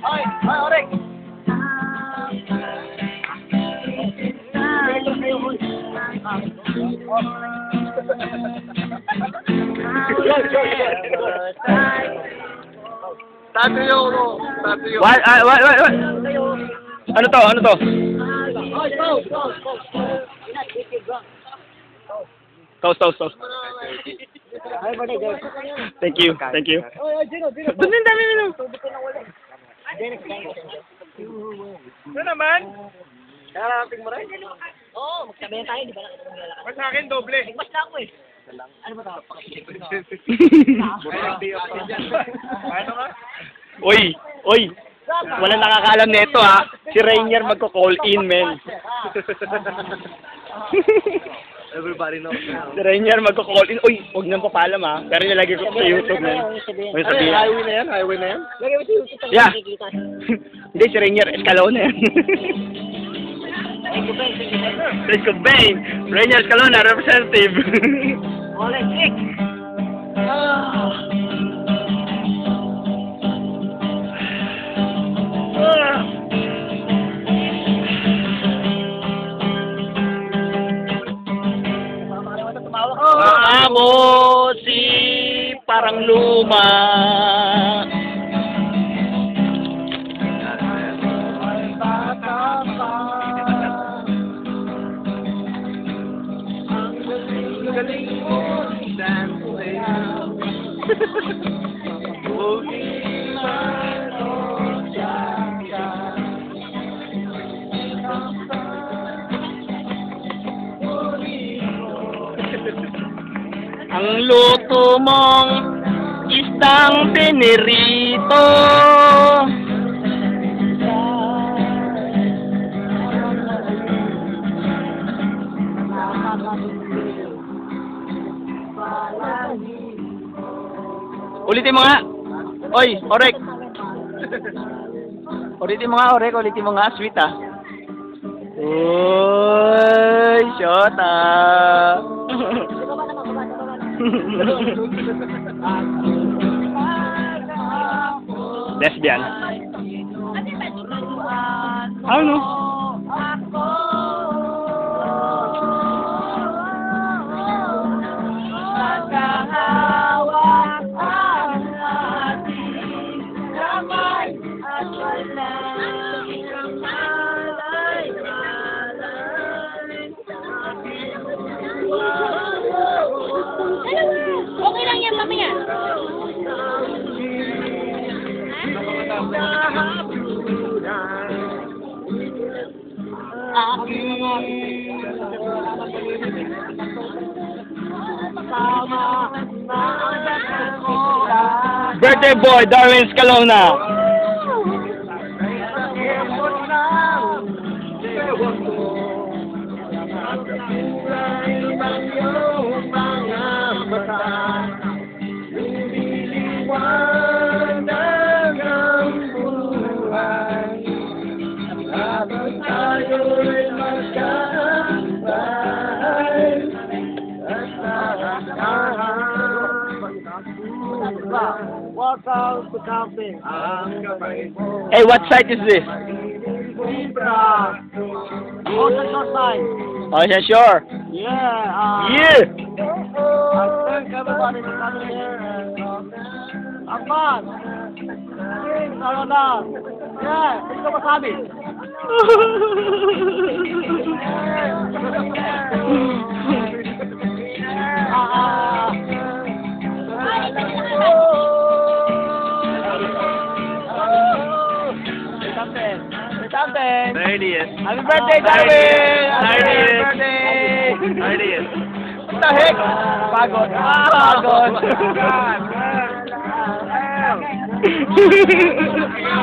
Ay, Orek! Tatayo ko. Tatayo. What? Ano to? Ano to? Toast. Thank you. Doon din dami nyo. Ano naman? Karating mo rin? Oo, magsabayan tayo, di ba? Mas sa akin, doble. Nagmas na ako eh. Ano ba ito? Ano ka? Oy. Walang nakakaalam nito ha. Si Rainier magko-call in, men. Everybody knows now. Si Rainier magko-call in. Uy, huwag nang papalam ha. Pero nilagay ko sa YouTube, men. May Ano sabihin. yan? Highway na yan? Lagay mo sa YouTube ang Yeah. makikita. Hindi, si Rainier Escalona yan. Thank you, Ben. Rainier Escalona, representative. Ole, click! Ako si parang luma. Galing mo, dancing. Ang luto mong isdang pinirito. Ulitin mo nga. Oy, Orek. Ulitin mo nga, sweet ah. Uy, shota. Lesbian. Ano? Okay lang yan, mamaya. Birthday boy, Darwin Escalona. Welcome to camping. Hey, what site is this? Libra. Also short side. Oh, yeah, sure. Yeah. Yeah. I thank everybody for coming here and Ahmad. Sarada. Yeah, ito masabi. Something. 30th. Happy birthday, Darwin! Happy 30th. birthday! 30th. What the heck? Pagod. Pagod.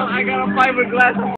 I got a fiberglass.